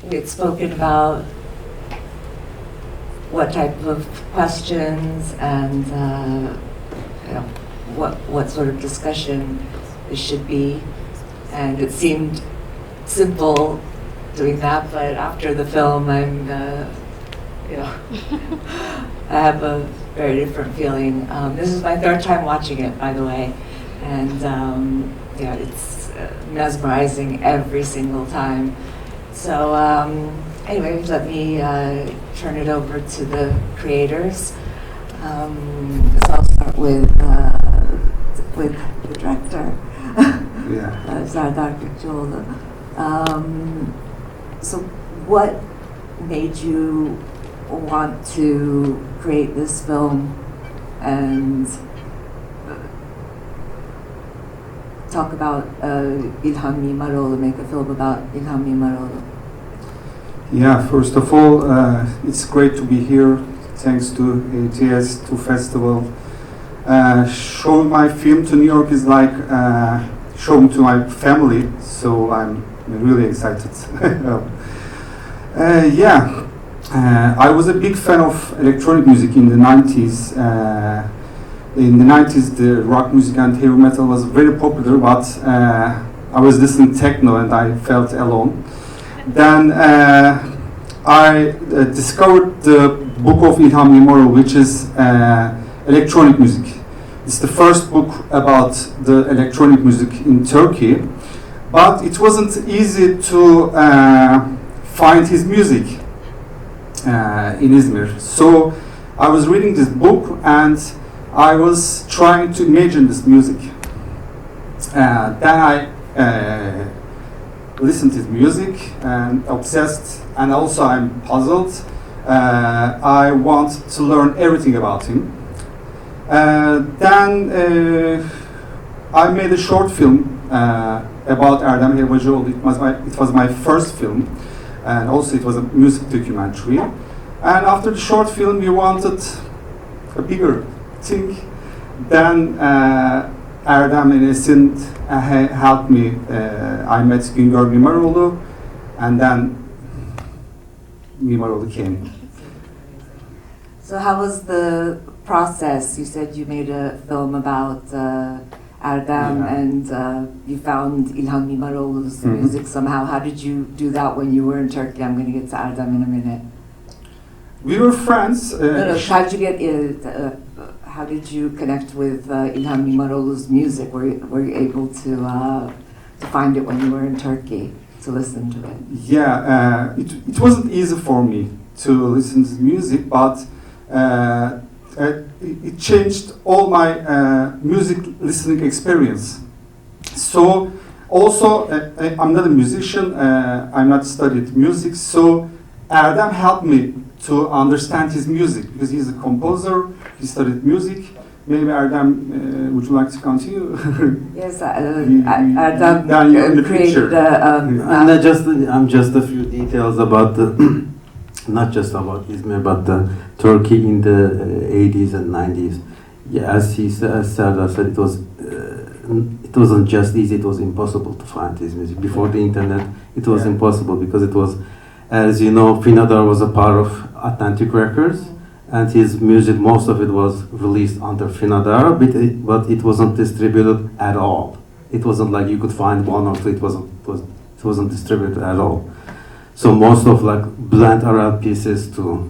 we had spoken about what type of questions and what sort of discussion it should be, and it seemed simple doing that, but after the film, I'm I have a very different feeling. This is my third time watching it, by the way, and it's mesmerizing every single time. So anyway, let me turn it over to the creators. So I'll start with the director, Sardar Gökçeoğlu. So what made you want to create this film and talk about İlhan Mimaroglu, make a film about İlhan Mimaroglu? Yeah, first of all, it's great to be here. Thanks to ATS, to festival. Showing my film to New York is like showing to my family, so I'm really excited. I was a big fan of electronic music in the 90s. In the 90s, the rock music and heavy metal was very popular, but I was listening techno and I felt alone. Then I discovered the book of İlhan Mimaroglu, which is electronic music. It's the first book about the electronic music in Turkey, but it wasn't easy to find his music in Izmir. So I was reading this book and I was trying to imagine this music. Then I listened to his music and obsessed, and also I'm puzzled. I want to learn everything about him. Then I made a short film about Erdem Helvacıoğlu. It was my first film, and also it was a music documentary. And after the short film, we wanted a bigger thing. Then Erdem and Esin helped me. I met Güngör Mimaroglu, and then Mimaroglu came. So how was the process? You said you made a film about Erdem, and you found İlhan Mimaroglu's music somehow. How did you do that when you were in Turkey? I'm going to get to Erdem in a minute. We were friends. How did you get? How did you connect with İlhan Mimaroglu's music? Were you able to find it when you were in Turkey to listen to it? Yeah, it wasn't easy for me to listen to music, but it changed all my music listening experience. So also, I'm not a musician, I'm not studied music, so Erdem helped me to understand his music, because he's a composer, he studied music. Maybe Erdem, would you like to continue? Yes, Erdem created and just a few details about the not just about Izmir, but the Turkey in the 80s and 90s. Yeah, as Serdar said, it wasn't just easy; it was impossible to find his music before the internet. It was impossible because it was, as you know, Finadar was a part of Atlantic Records, and his music, most of it was released under Finadar, but it wasn't distributed at all. It wasn't like you could find one or two. It wasn't distributed at all. So most of like blend Arab pieces or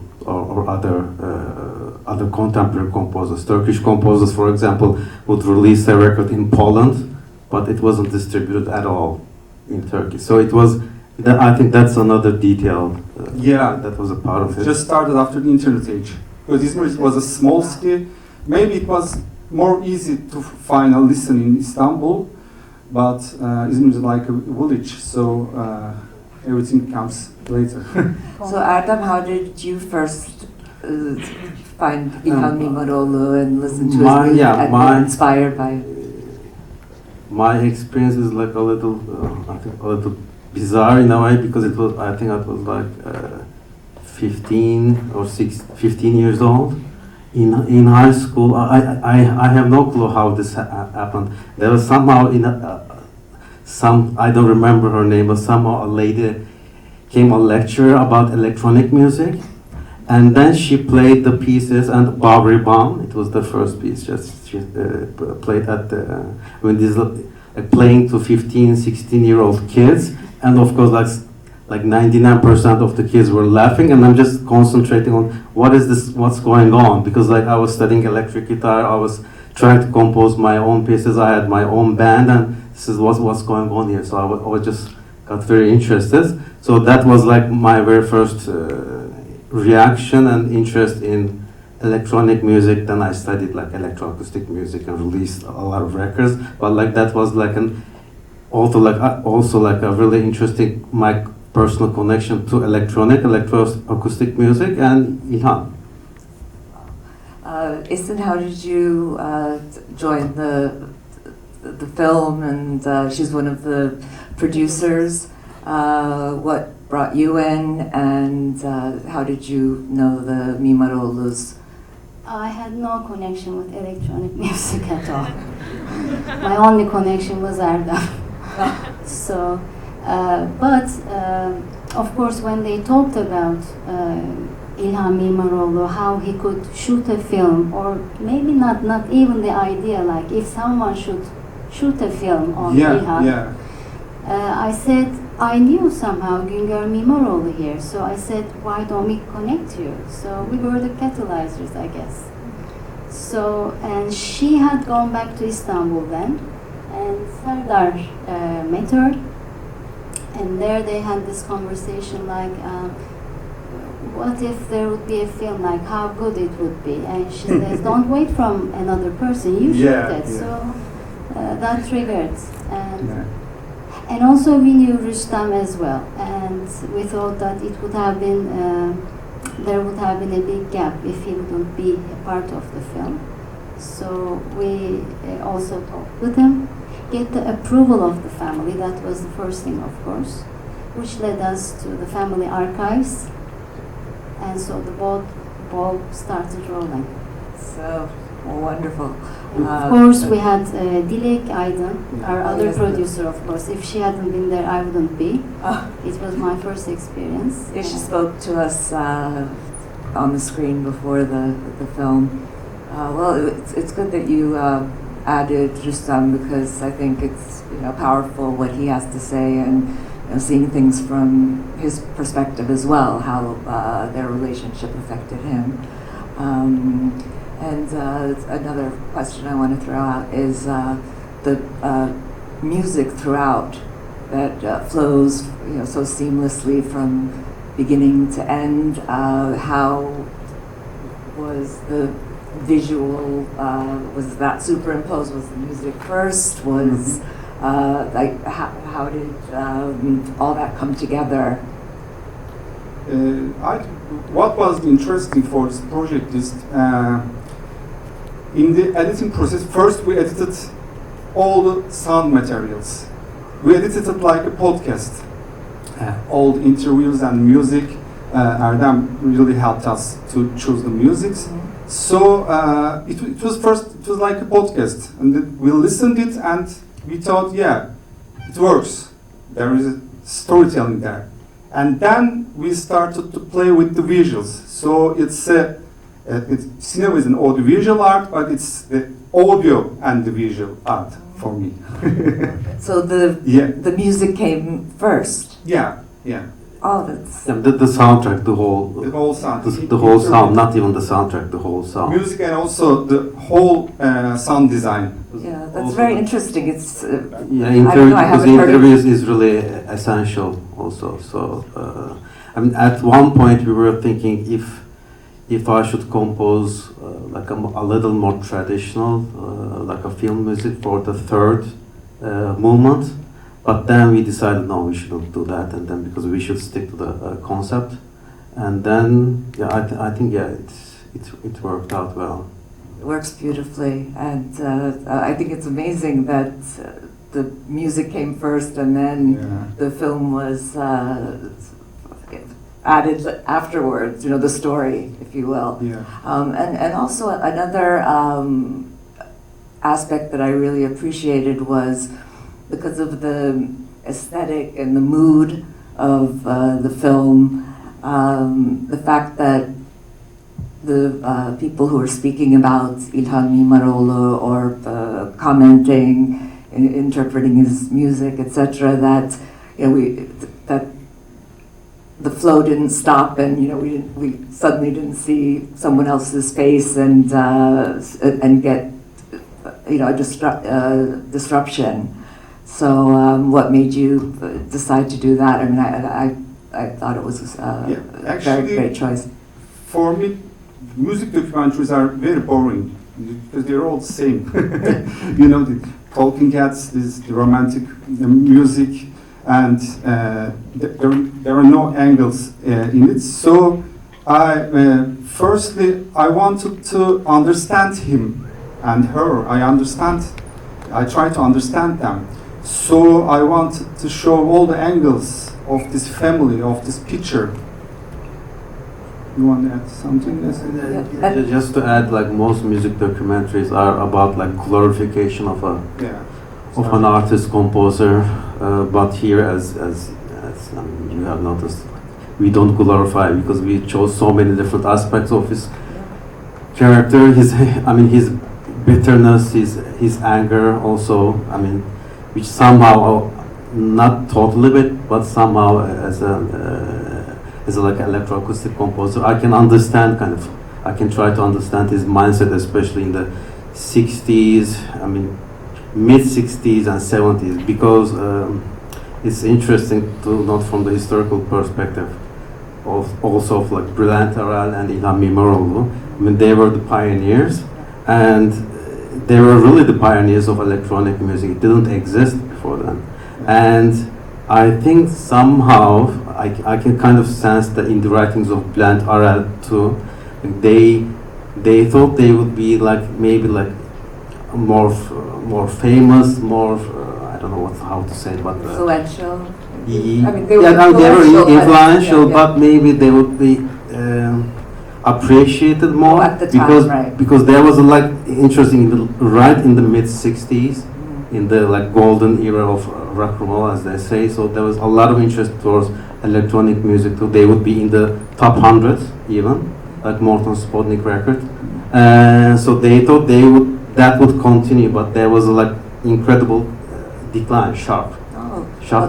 other contemporary composers, Turkish composers, for example, would release a record in Poland, but it wasn't distributed at all in Turkey. So it was. I think that's another detail. That was a part of it. Just started after the internet age, because Izmir was a small city. Maybe it was more easy to find a listen in Istanbul, but Izmir is like a village, so everything comes later. So Erdem, how did you first find İlhan Mimaroglu and listen to his music and be inspired by it? My experience is like a little bizarre in a way, because I think I was like 15 years old. In high school, I have no clue how this happened. There was somehow I don't remember her name, but somehow a lady came a lecture about electronic music, and then she played the pieces and Barbary Bomb. It was the first piece. Just she played at the when this playing to 15, 16-year-old kids, and of course like 99% of the kids were laughing, and I'm just concentrating on what's going on, because like I was studying electric guitar, I was trying to compose my own pieces, I had my own band, and this is what's going on here. So I was just got very interested. So that was like my very first reaction and interest in electronic music. Then I studied like electroacoustic music and released a lot of records. But like that was like also like a really interesting my personal connection to electroacoustic music and İlhan. Esin, how did you join the film? And she's one of the producers. What brought you in, and how did you know the Mimaroglus? I had no connection with electronic music at all. My only connection was Erdem. So, but of course, when they talked about İlhan Mimaroglu, how he could shoot a film, or maybe not even the idea, like if someone should shoot a film on İlhan, I said, I knew somehow Güngör Mimaroglu here, so I said, why don't we connect you? So we were the catalyzers, I guess. So, and she had gone back to Istanbul then, and Serdar met her, and there they had this conversation like, what if there would be a film, like how good it would be? And she says, don't wait from another person, you shoot it. So that triggered. And also we knew Rustam as well, and we thought that it would have been, there would have been a big gap if he wouldn't be a part of the film. So we also talked with him, get the approval of the family. That was the first thing, of course, which led us to the family archives, and so the ball started rolling. So wonderful. Of course, we had Dilek Aydın, our other producer, of course. If she hadn't been there, I wouldn't be. It was my first experience. Yeah, she spoke to us on the screen before the film. Well, it's good that you added Rustam, because I think it's powerful what he has to say, and seeing things from his perspective as well, how their relationship affected him. And another question I want to throw out is the music throughout that flows, so seamlessly from beginning to end. How was the visual? Was that superimposed? Was the music first? Was like how did all that come together? What was interesting for this project is in the editing process, first we edited all the sound materials. We edited it like a podcast. All the interviews and music. Erdem really helped us to choose the music. Mm-hmm. So it was like a podcast, and we listened it and we thought, yeah, it works. There is a storytelling there. And then we started to play with the visuals. So cinema is an audiovisual art, but it's the audio and the visual art for me. So the music came first. Yeah. Oh, that's the soundtrack, the whole sound, the whole sound, not even the soundtrack, the whole sound. Music and also the whole sound design. Yeah, that's very interesting. It's interviews is really essential also. So I mean, at one point we were thinking if I should compose like a little more traditional, like a film music for the third movement, but then we decided no, we shouldn't do that, and then because we should stick to the concept, and then I think it worked out well. It works beautifully, and I think it's amazing that the music came first, and then the film was added afterwards. The story, if you will. Yeah. And also another aspect that I really appreciated was because of the aesthetic and the mood of the film. The fact that the people who are speaking about İlhan Mimaroglu or commenting, interpreting his music, etc., that that the flow didn't stop, and we suddenly didn't see someone else's face and get a disruption. So what made you decide to do that? I mean, I thought it was a very great choice. For me, music documentaries are very boring because they're all the same. The talking heads, the romantic music, and there are no angles in it. So firstly, I wanted to understand him and her. I try to understand them. So I wanted to show all the angles of this family, of this picture. You want to add something? Just to add, like most music documentaries are about like glorification of an artist composer, but here, as you have noticed, we don't glorify because we chose so many different aspects of his character. His bitterness, his anger, also. Which somehow, not totally bit, but somehow as a like electroacoustic composer, I can understand I can try to understand his mindset, especially in the 60s, mid 60s and 70s, because it's interesting to note from the historical perspective of like Bülent Arel and İlhan Mimaroglu. They were the pioneers, and they were really the pioneers of electronic music. It didn't exist before then. And I think somehow I can kind of sense that in the writings of Bülent Arel too, they thought they would be like maybe like more famous, more I don't know how to say it, but influential. They were influential, but maybe they would be appreciated more at the time, because there was a like interesting right in the mid 60s, in the like golden era of rock and roll, as they say. So there was a lot of interest towards electronic music too. They would be in the top 100 even, like Morton Sputnik record. So they thought that would continue, but there was a like incredible decline, sharp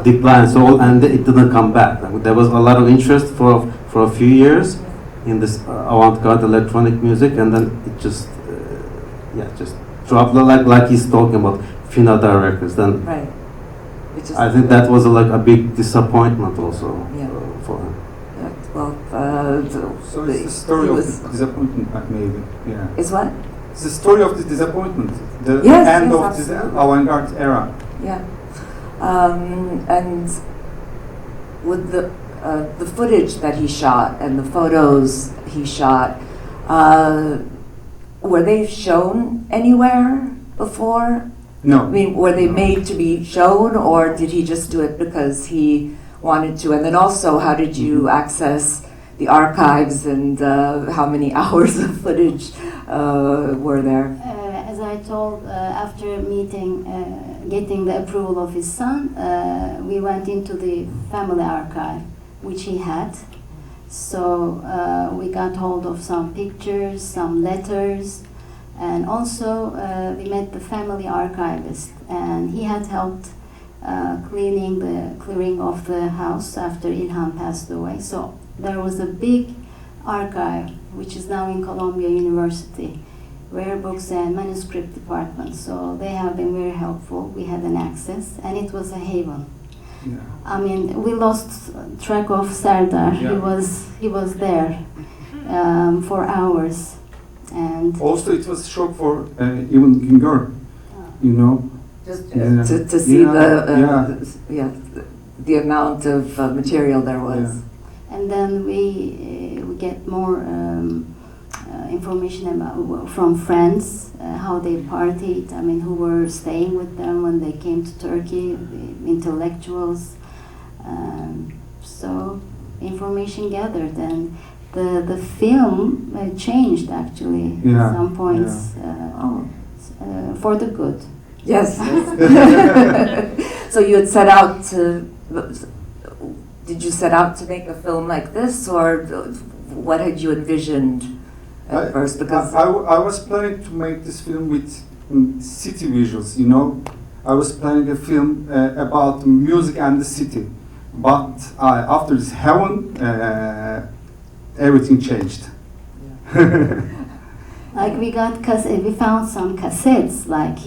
decline. So and it didn't come back. There was a lot of interest for a few years in this avant-garde electronic music, and then it just dropped like he's talking about Finada records. Then I think that was like a big disappointment also for him. So it's the story of the disappointment, maybe. Yeah. Is what? It's the story of the disappointment. The end of this avant-garde era. Yeah. And with the footage that he shot and the photos he shot, were they shown anywhere before? No. Were they made to be shown, or did he just do it because he wanted to? And then also, how did you access the archives, and how many hours of footage were there? As I told, after getting the approval of his son, we went into the family archive, which he had. So we got hold of some pictures, some letters, and also we met the family archivist, and he had helped clearing of the house after İlhan passed away. So there was a big archive, which is now in Columbia University, rare books and manuscript department. So they have been very helpful. We had an access, and it was a haven. Yeah. We lost track of Serdar. Yeah. He was there for hours, and also it was a shock for even Güngör, Just to see the amount of material there was. Yeah. and then we get more information from friends, how they partied, who were staying with them when they came to Turkey, the intellectuals. So information gathered, and the film changed actually at some points for the good. Yes. So you had set out did you set out to make a film like this, or what had you envisioned at first? Because I was planning to make this film with city visuals, you know. I was planning a film about music and the city. But after this Heaven, everything changed. Yeah. Like we found some cassettes. Like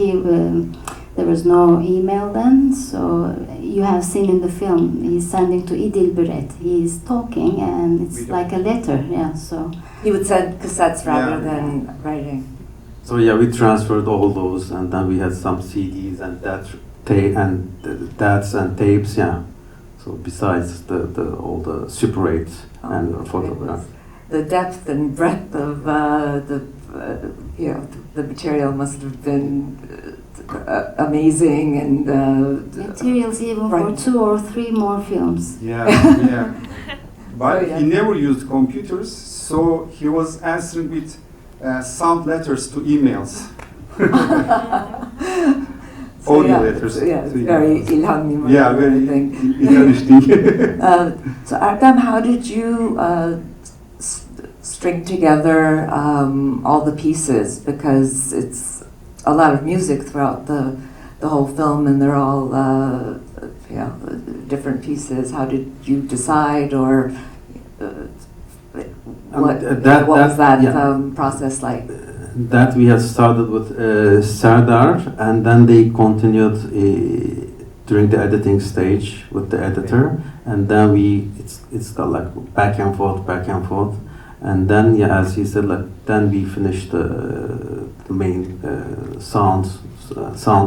there was no email then, so you have seen in the film he's sending to Idilberet. He's talking, and it's like a letter. Yeah, so he would send cassettes rather than writing. So yeah, we transferred all those, and then we had some CDs and that's and tapes. Yeah. So besides the all the Super 8 and photographs. The depth and breadth of the material must have been amazing, and materials even for 2 or 3 more films. Yeah, yeah. But he never used computers, so he was answering with sound letters to emails. Audio letters. Yeah, it's very İlhan Mimaroglu. Yeah, very interesting. So Erdem, how did you string together all the pieces? Because it's a lot of music throughout the whole film, and they're all different pieces. How did you decide, or what was that process like? That we had started with Serdar, and then they continued during the editing stage with the editor, and then it's got like back and forth, and then as he said, like then we finished the main sound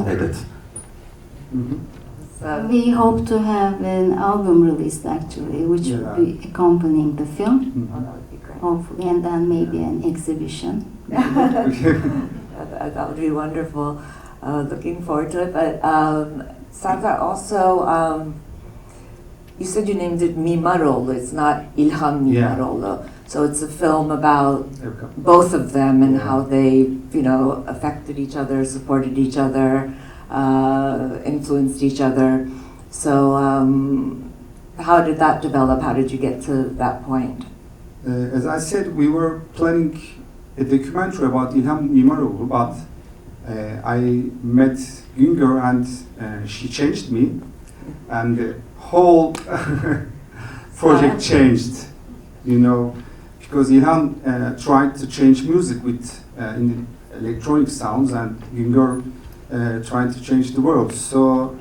edit. Mm-hmm. So We hope to have an album released actually, which will be accompanying the film, Mm-hmm. that would be great. hopefully, and then maybe an exhibition. That would be wonderful. Looking forward to it. But Serdar, also, you said you named it Mimaroglu. It's not İlhan Mimaroglu. So it's a film about both of them and how they, affected each other, supported each other, influenced each other. So how did that develop? How did you get to that point? As I said, we were planning a documentary about İlhan Mimaroglu, but I met Güngör and she changed me, and the whole project changed, because İlhan tried to change music with in the electronic sounds, and Güngör trying to change the world. So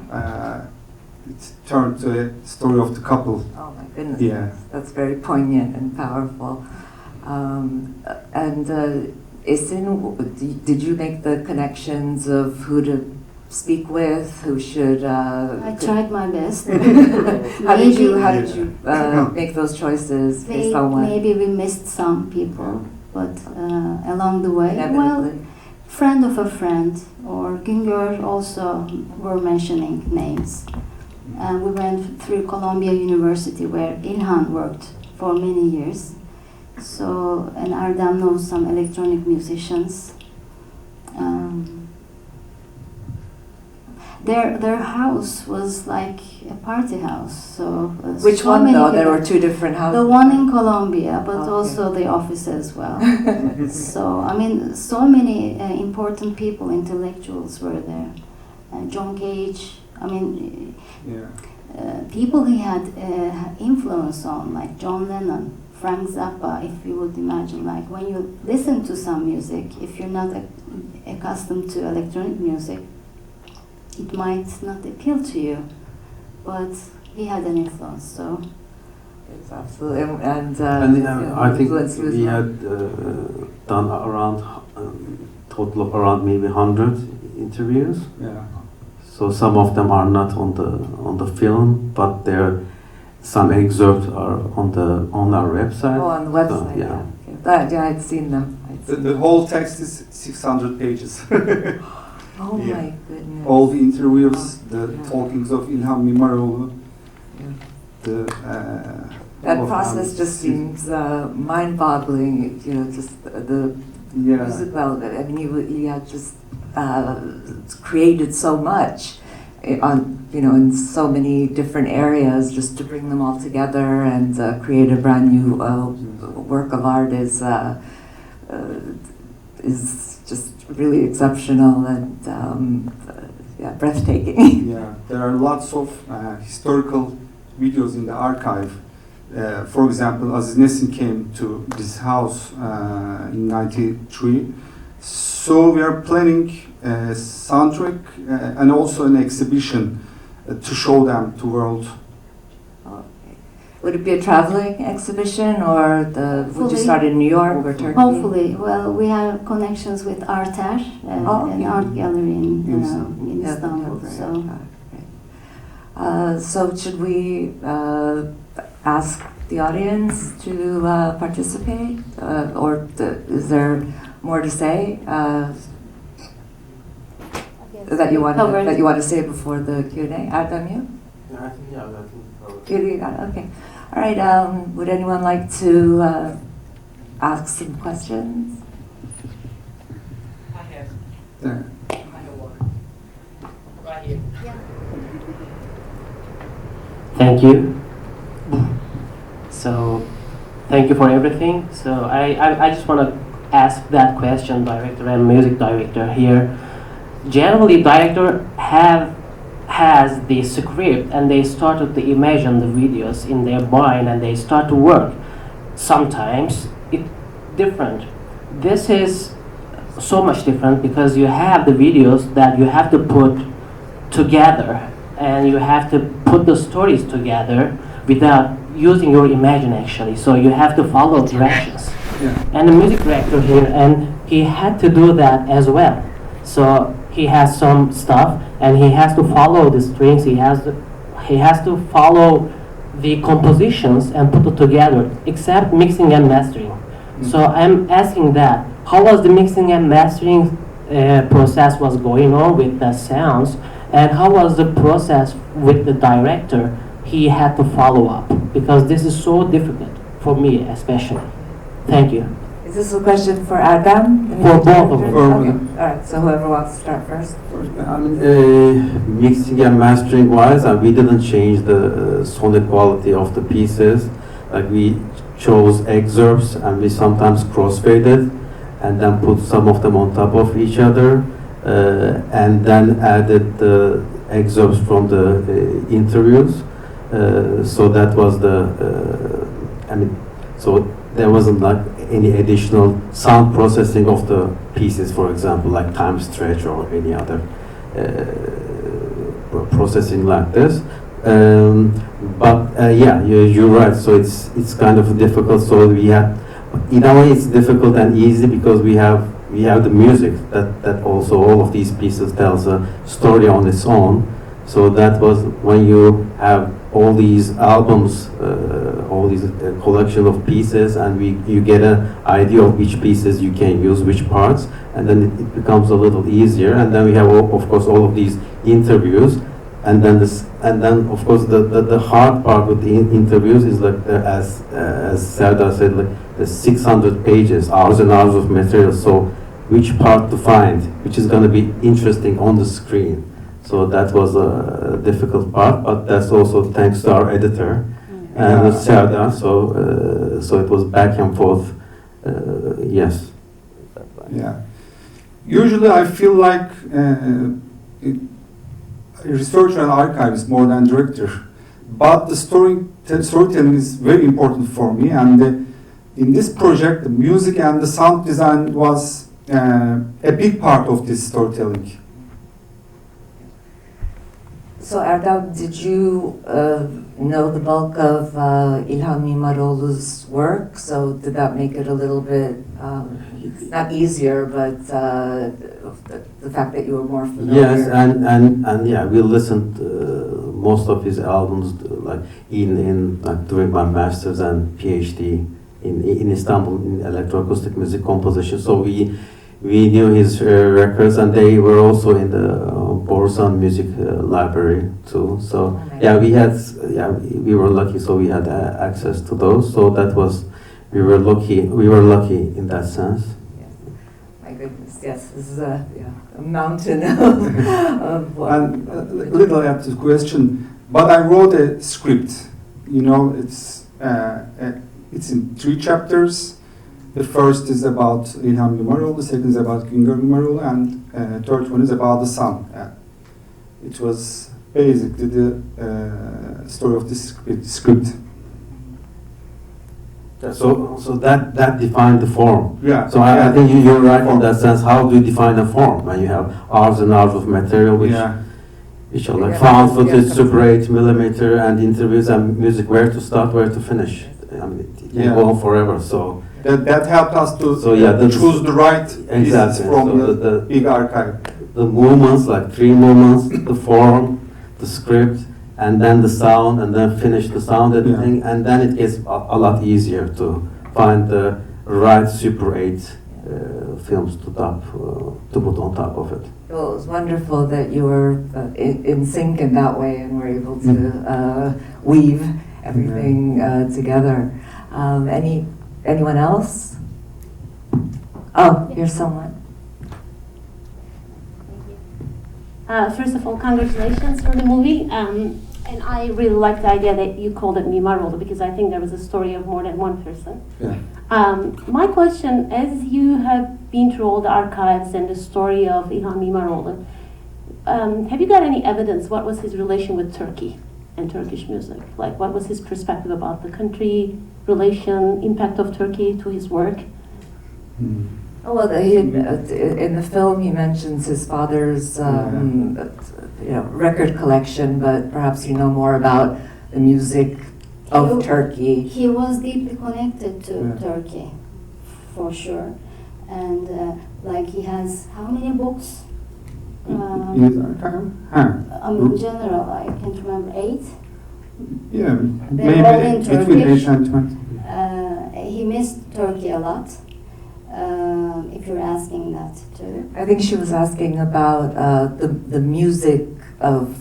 it turned to a story of the couple. Oh my goodness, Yeah. that's very poignant and powerful. Esin, did you make the connections of who to speak with, who should? I tried my best. How did you make those choices based on what? Maybe we missed some people, but along the way, Inevitably. friend of a friend or Güngör also were mentioning names. We went through Columbia University where İlhan worked for many years. So, and Erdem knows some electronic musicians. Their house was like a party house. So Which one though? There were 2 different houses. The one in Colombia, but Okay. also the office as well. So so many important people, intellectuals were there. John Cage. People he had influence on, like John Lennon, Frank Zappa. If you would imagine, like when you listen to some music, if you're not accustomed to electronic music, it might not appeal to you, but he had an influence. So Yes, absolutely, and I think influence was we not- had done around total of around maybe 100 interviews. Yeah. So some of them are not on the film, but some excerpts are on our website. Oh, on the website. So, yeah. Okay. I'd seen them. The whole text is 600 pages. Oh Yeah. my goodness. All the interviews, the Yeah. talkings of İlhan Mimaroglu, Yeah. That That process just seems mind-boggling. Just the music. Well, he had just created so much, on, in so many different areas, just to bring them all together and create a brand new work of art is just really exceptional and yeah, breathtaking. Yeah, there are lots of historical videos in the archive. For example, Aziz Nesin came to this house in '93. So we are planning a soundtrack and also an exhibition to show them to world. Okay. Would it be a traveling exhibition, or would you start in New York or Turkey? Hopefully. Well, we have connections with Arter, an art gallery in Istanbul. So should we ask the audience to participate, or is there more to say that you want to say before the Q&A? Erdem, you? Yeah, I think Okay. All right. Would anyone like to ask some questions? I have. There. I have one. Right here. Thank you. So, thank you for everything. So, I just want to ask that question, director and music director here. Generally, director has the script and they started to imagine the videos in their mind and they start to work. Sometimes it's different. This is so much different because you have the videos that you have to put together and you have to put the stories together without using your imagination actually. So you have to follow directions. Yeah. And the music director here, and he had to do that as well. So he has some stuff and he has to follow the strings, he has to follow the compositions and put it together, except mixing and mastering. So I'm asking that, how was the mixing and mastering process was going on with the sounds, and how was the process with the director he had to follow up? Because this is so difficult for me especially. Thank you. Is this a question for Erdem? For both of them. Okay. All right. So whoever wants to start first. I mean, mixing and mastering wise, we didn't change the sonic quality of the pieces. Like we chose excerpts and we sometimes crossfaded and then put some of them on top of each other and then added the excerpts from the interviews. So that was so there wasn't like any additional sound processing of the pieces, for example, like time stretch or any other processing like this. Yeah, you're right. So it's kind of difficult. So we have, in a way, it's difficult and easy because we have the music that also all of these pieces tells a story on its own. So that was when you have all these albums, all these collection of pieces, and you get an idea of which pieces you can use, which parts, and then it becomes a little easier. And then we have, of course, all of these interviews, and then of course the hard part with the interviews is like as Serdar said, like the 600 pages, hours and hours of material. So which part to find, which is going to be interesting on the screen. So that was a difficult part, but that's also thanks to our editor and Serdar. So it was back and forth. Yes. Yeah. Usually, I feel like researcher and archivist more than director, but the storytelling is very important for me. And in this project, the music and the sound design was a big part of this storytelling. So Erdem, did you know the bulk of İlhan Mimaroglu's work? So did that make it a little bit, not easier, but the fact that you were more familiar? Yes, and yeah, we listened most of his albums like like during my master's and PhD in Istanbul in electroacoustic music composition. So we knew his records, and they were also in the Borsan music library too. So yeah, we were lucky. So we had access to those. So that was we were lucky in that sense. My goodness, yes, this is a mountain of And little after the question, but I wrote a script. You know, it's in 3 chapters. The first is about İlhan Mimaroglu, the second is about Güngör Mimaroglu, and third one is about the son. It was basically the story of this script. So that defined the form. Yeah. So I think you're right in that sense. How do you define a form when you have hours and hours of material which are like found footage, Super 8 millimeter, and interviews and music, where to start, where to finish. I mean, it can go on forever. So that helped us to choose the right pieces from the big archive. The movements, like 3 movements, the form, the script, and then the sound, and then finish the sound editing, and then it gets a lot easier to find the right Super 8 films to put on top of it. Well, it was wonderful that you were in sync in that way and were able to weave everything together. Anyone else? Oh, here's someone. First of all, congratulations for the movie. And I really like the idea that you called it Mimaroglu, because I think there was a story of more than one person. Yeah. My question, as you have been through all the archives and the story of İlhan Mimaroglu, have you got any evidence what was his relation with Turkey and Turkish music? Like, what was his perspective about the country, relation, impact of Turkey to his work? Oh, well, in the film he mentions his father's record collection, but perhaps you know more about the music of Turkey. He was deeply connected to Turkey, for sure. And like he has how many books? In general, I can't remember, 8. Yeah, They're all in between Turkish. 8 and 20. He missed Turkey a lot. If you're asking that too. I think she was asking about the music of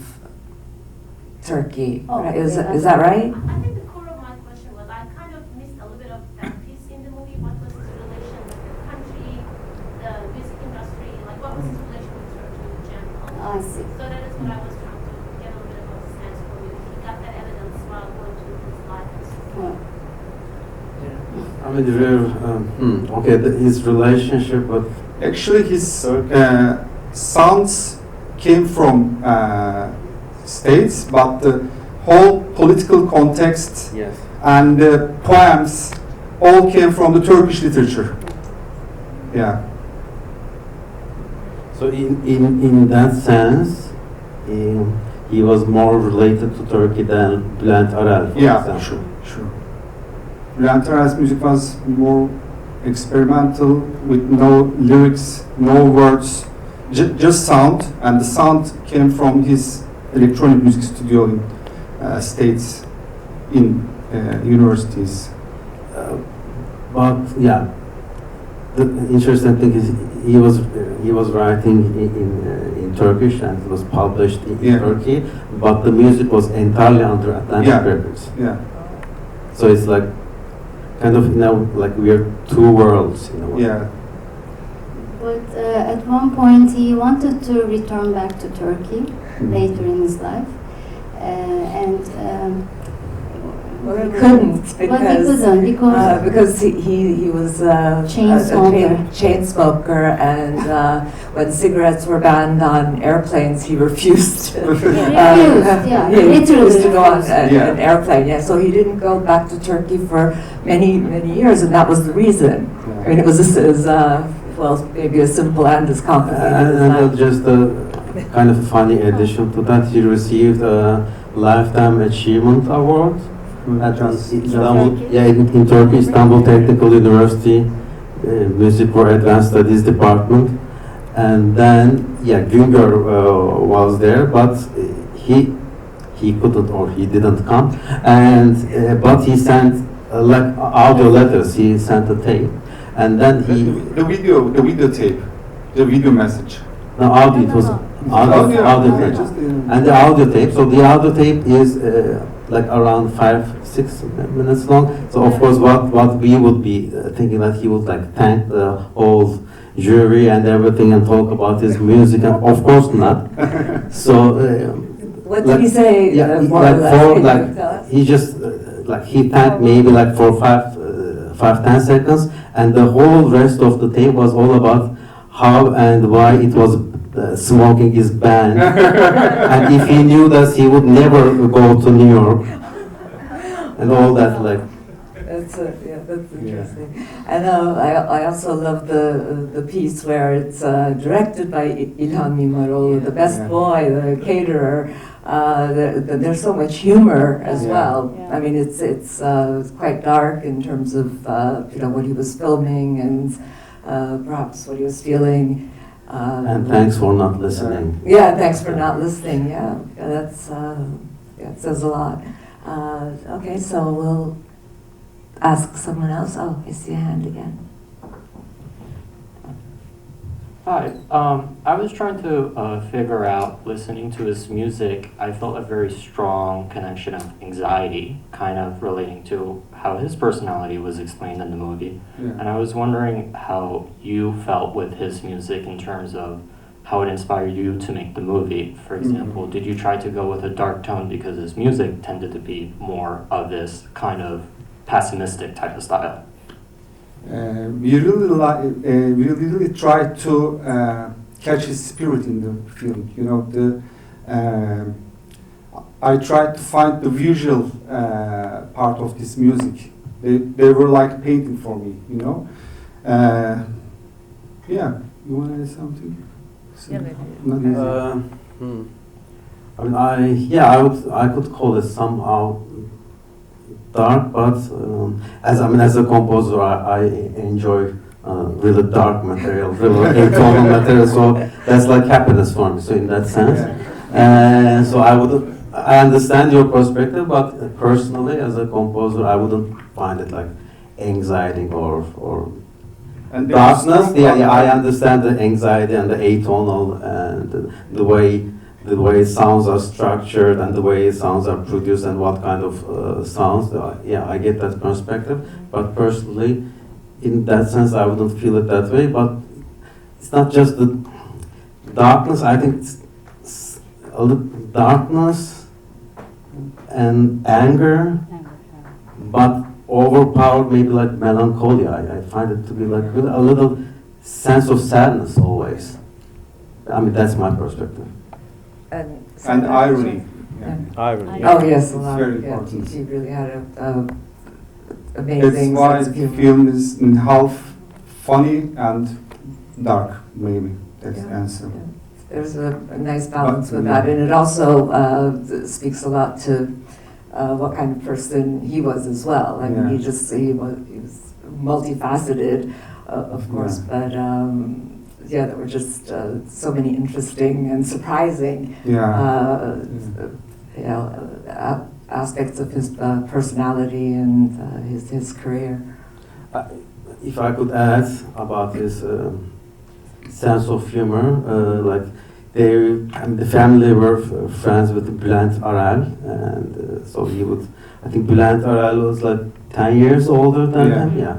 Turkey. Oh, Right? Is yeah. that right? I think the core of my question was, I kind of missed a little bit of that piece in the movie. What was his relation with the country, the music industry, like what was his relation with Turkey in general? I see. So that is what I was trying to get a little bit of a sense for you. If he got that evidence while going through his life and so forth. I mean, his relationship with Actually, his sounds came from States, but the whole political context and the poems all came from the Turkish literature. Yeah. So in that sense, he was more related to Turkey than Bülent Arel, for Yeah, example. sure. Bülent Arel's music was more experimental, with no lyrics, no words, just sound, and the sound came from his electronic music studio in States, in universities. But yeah, the interesting thing is he was writing in Turkish, and it was published in Turkey, but the music was entirely under Atlantic Records. Yeah. So it's like kind of, like we are 2 worlds in a way. Yeah. But at one point he wanted to return back to Turkey later in his life, Well, he couldn't because he was a chain smoker, and when cigarettes were banned on airplanes, he refused. He refused to go on an airplane. Yeah, so he didn't go back to Turkey for many years, and that was the reason. I mean, it was maybe as simple and as complicated. And just a kind of a funny addition to that, he received a Lifetime Achievement Award at Istanbul, in Turkey, Istanbul Technical University, Music for Advanced Studies Department. And then, Güngör was there, but he couldn't, or he didn't come. And but he sent like audio letters. He sent a tape, and then the video tape, the video message. No, audio. It was audio tape, and the audio tape. So the audio tape is like around 5-6 minutes long. So of course, what we would be thinking that he would like thank the whole jury and everything and talk about his music, and of course not. So What did he say? yeah, More or less? Can you like tell us? he just like he thanked maybe like for 5-10 seconds, and the whole rest of the tape was all about how and why it was smoking is banned, and if he knew that he would never go to New York, and all that like. That's interesting. And I also love the piece where it's directed by İlhan Mimaroglu, the best Yeah. boy, the caterer. There's so much humor as Yeah. well. Yeah. I mean, it's quite dark in terms of what he was filming and perhaps what he was feeling. And thanks for not listening. Yeah, thanks for not listening. Yeah, that's it says a lot. Okay, so we'll ask someone else. Oh, I see a hand again. Hi. I was trying to figure out, listening to his music, I felt a very strong connection of anxiety, kind of relating to how his personality was explained in the movie. Yeah. And I was wondering how you felt with his music in terms of how it inspired you to make the movie. For example, did you try to go with a dark tone because his music tended to be more of this kind of pessimistic type of style? We really try to catch his spirit in the film. You know, I tried to find the visual part of this music. They were like painting for me. You know. Yeah. You want to add something? Yeah, maybe. Not easy. I mean, I could call it somehow dark, but as a composer, I enjoy really dark material, really atonal material. So that's like happiness for me. So in that sense, so I understand your perspective, but personally, as a composer, I wouldn't find it like anxiety or And darkness. Yeah, I understand the anxiety and the atonal and the way sounds are structured and the way sounds are produced and what kind of sounds. Yeah, I get that perspective. But personally, in that sense, I wouldn't feel it that way. But it's not just the darkness. I think it's a little darkness and anger, but overpowered maybe like melancholy. I find it to be like really a little sense of sadness always. I mean, that's my perspective. And irony. Yeah. Irony. Oh yes, a It's lot. very Yeah, important. she really had a That's amazing why sense of the humor. film is in half funny and dark, maybe. That's the Yeah. answer. Yeah. There's a nice balance But, with yeah. that, and it also speaks a lot to what kind of person he was as well. I mean, Yeah. he was multifaceted, of course, but yeah, there were just so many interesting and surprising, aspects of his personality and his career. If I could add about his sense of humor, like the family were friends with Bülent Arel, and so he would. I think Bülent Arel was like 10 years older than him. Yeah,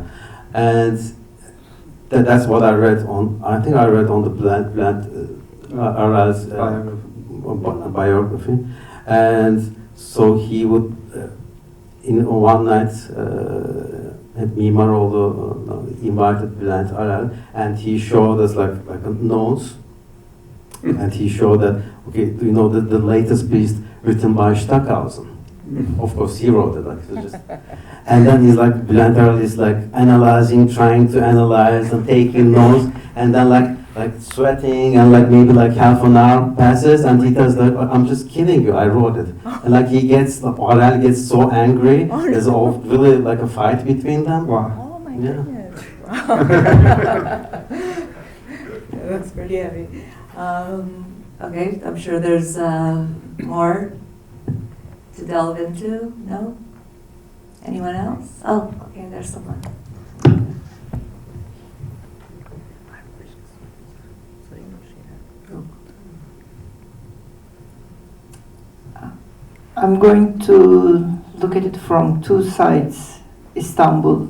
and that's what I read on. I think I read on the Bülent Arel's biography, and so he would in one night. Mimaroglu invited Bülent Arel, and he showed us like a notes, and he showed that, okay, do you know the latest piece written by Stockhausen? Of course, he wrote it. Like, it was just, and then he's like, Bülent Arel is like analyzing, trying to analyze and taking notes, and then like sweating, and like maybe like half an hour passes, and he tells like, I'm just kidding you, I wrote it. And like Arel gets so angry, there's really like a fight between them. Wow. Oh my Yeah. goodness. That's pretty heavy. Okay, I'm sure there's more to delve into. No? Anyone else? Oh, okay, there's someone. I'm going to look at it from two sides, Istanbul,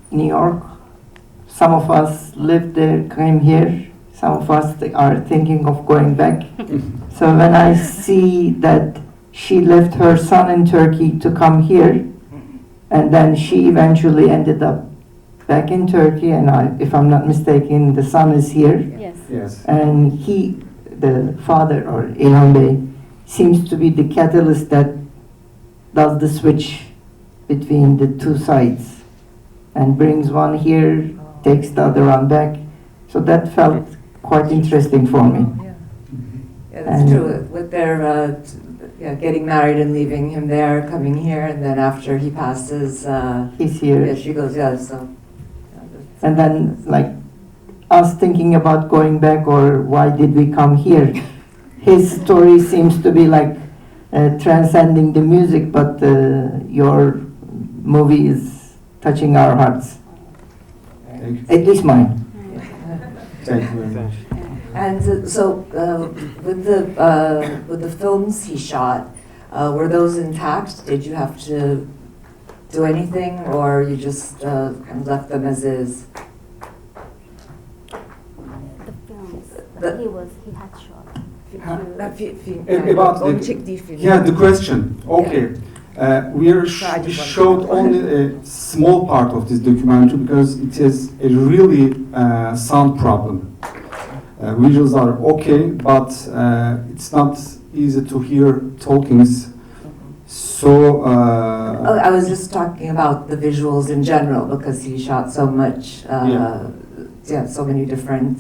New York. some of us lived there, came here. Some of us are thinking of going back. So when I see that she left her son in Turkey to come here, and then she eventually ended up back in Turkey, and if I'm not mistaken, the son is here. Yes. Yes. And he, the father, or İlhan Bey, seems to be the catalyst that does the switch between the two sides and brings one here, takes the other one back. So that felt quite interesting for me. Yeah, that's true. With their getting married and leaving him there, coming here, and then after he passes, He's here. yeah, she goes, yeah, so. And then, like, us thinking about going back or why did we come here, his story seems to be like transcending the music, but your movie is touching our hearts. Thank you. At least mine. Thank you very much. And so, with the films he shot, were those intact? Did you have to do anything, or you just kind of left them as is? The films The- he had shot. About Onu the, çektiği film. yeah, the question. Okay. We showed only a small part of this documentary because it is a really sound problem. Visuals are okay, but it's not easy to hear talkings. So I was just talking about the visuals in general because he shot so much, so many different.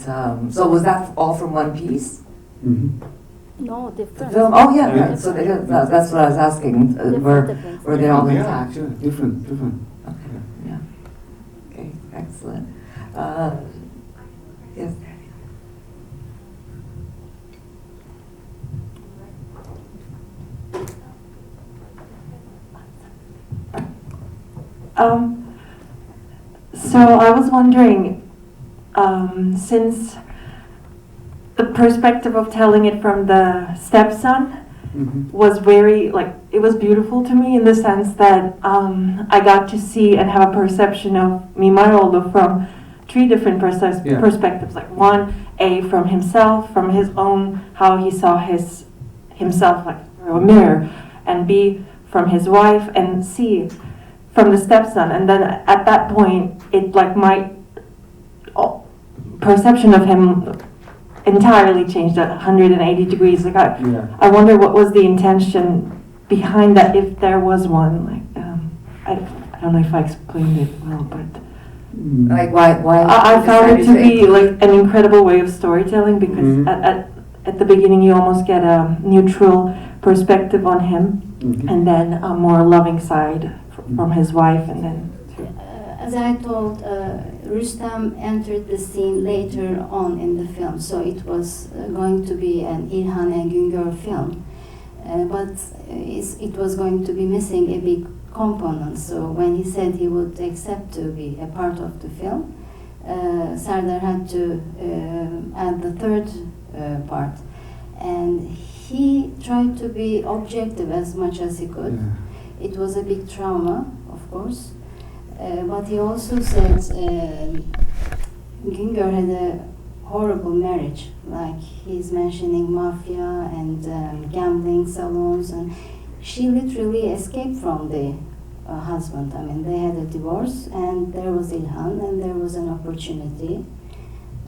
So was that all from one piece? mhm. No, The different. film? Oh yeah, Yeah. right. So that's what I was asking. Were they all Yeah, intact? yeah, different. Okay. Yeah. Okay. Excellent. Yes. So I was wondering, since the perspective of telling it from the stepson Mhm. was very, it was beautiful to me in the sense that I got to see and have a perception of Mimaroglu from three different Yeah. perspectives. Like one, from himself, from his own, how he saw himself like through a mirror, and B, from his wife, and C, from the stepson. And then at that point, my perception of him entirely changed at 180 degrees. Yeah. I wonder what was the intention behind that, if there was one. I don't know if I explained it well, but Mm. Like why? I you found it decided to be include- an incredible way of storytelling because Mhm. at the beginning you almost get a neutral perspective on him, Mhm. and then a more loving side from his wife, and then. As I told, Rustam entered the scene later on in the film, so it was going to be an İlhan and Güngör film, but it was going to be missing a big component. So when he said he would accept to be a part of the film, Serdar had to add the third part, and he tried to be objective as much as he could. Yeah. It was a big trauma, of course. But he also said Güngör had a horrible marriage. Like he's mentioning mafia and gambling salons, and she literally escaped from the husband. I mean, they had a divorce, and there was İlhan, and there was an opportunity.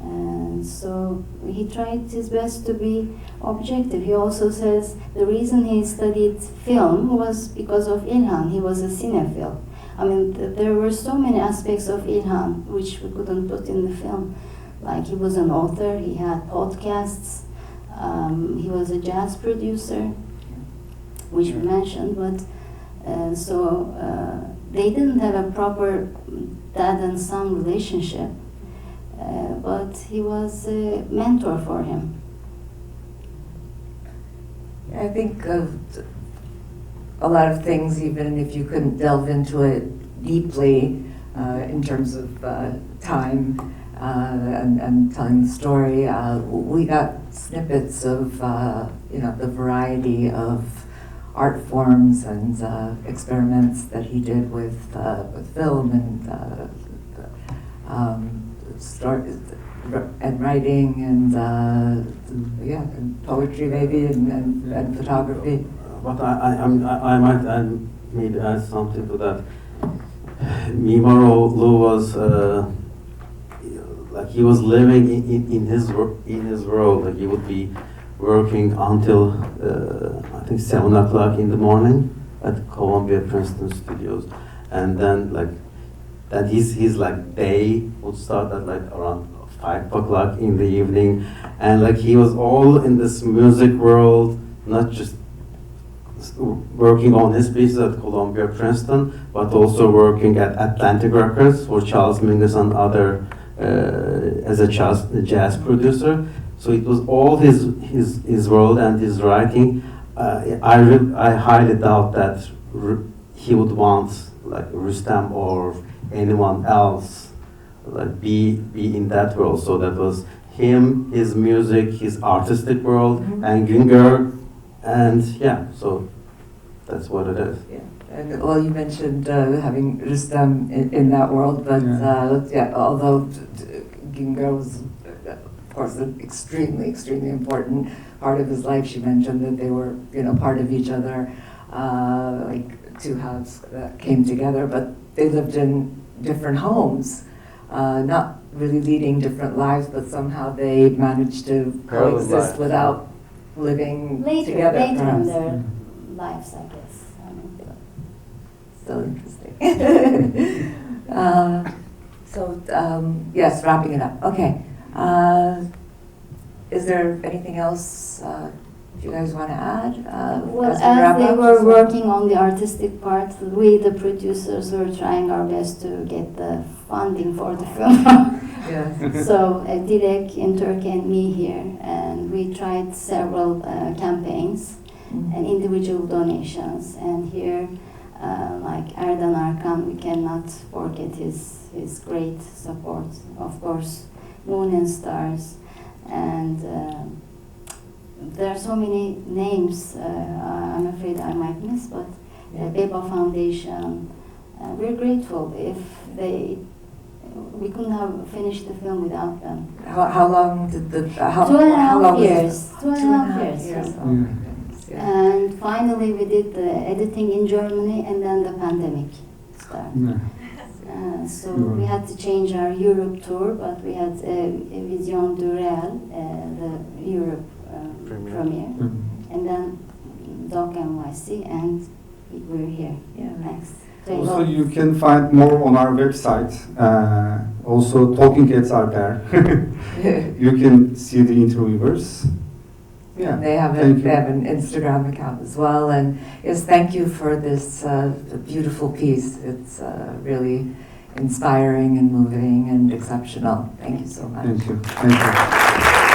And so he tried his best to be objective. He also says the reason he studied film was because of İlhan. He was a cinephile. I mean, there were so many aspects of İlhan which we couldn't put in the film. Like he was an author, he had podcasts, he was a jazz producer, which we mentioned, but they didn't have a proper dad and son relationship, but he was a mentor for him. I think of a lot of things, even if you couldn't delve into it deeply in terms of time and telling the story, we got snippets of the variety of art forms and experiments that he did with film, and story and writing and yeah, and poetry maybe and photography. But I might maybe add something to that. Mimaroglu was like he was living in his world. Like he would be working until I think 7 o'clock in the morning at Columbia Princeton Studios, and then like that his like day would start at like around 5 o'clock in the evening, and like he was all in this music world, not just working on his pieces at Columbia Princeton, but also working at Atlantic Records for Charles Mingus and other as a jazz producer. So it was all his world and his writing. I highly doubt that he would want like Rustam or anyone else like be in that world. So that was him, his music, his artistic world, and Günger, and yeah. So that's what it is. Yeah. And well, you mentioned having Rustam in that world, but yeah, although Günger was, of course, an extremely important part of his life. She mentioned that they were, part of each other, like two halves that came together, but they lived in different homes, not really leading different lives, but somehow they managed to coexist without living together. Later in perhaps. their lives, I guess. So interesting. Yes, wrapping it up. Okay. Is there anything else you guys want to add? Well, as we wrap as they up? were working on the artistic part, we, the producers, were trying our best to get the funding for the film. Yes. So Dilek in Turkey and me here, and we tried several campaigns and individual donations. And here, like Erdan Arkan, we cannot forget his great support. Of course, Moon and Stars, and there are so many names. I'm afraid I might miss, but Beba Foundation. We're grateful. If we couldn't have finished the film without them. How long did the? 2.5 years. 2.5 years. years. Yeah. Oh, my goodness, yeah. And finally, we did the editing in Germany, and then the pandemic started. So we had to change our Europe tour, but we had Vision du Réel, the Europe premiere, and then Doc NYC, and we're here. Yeah. Thanks. Also, you can find more on our website. Also, talking heads are there. You can see the interviewers. Yeah. And they have an Instagram account as well. And yes, thank you for this beautiful piece. It's really inspiring and moving and exceptional. Thank you so much. Thank you. Thank you.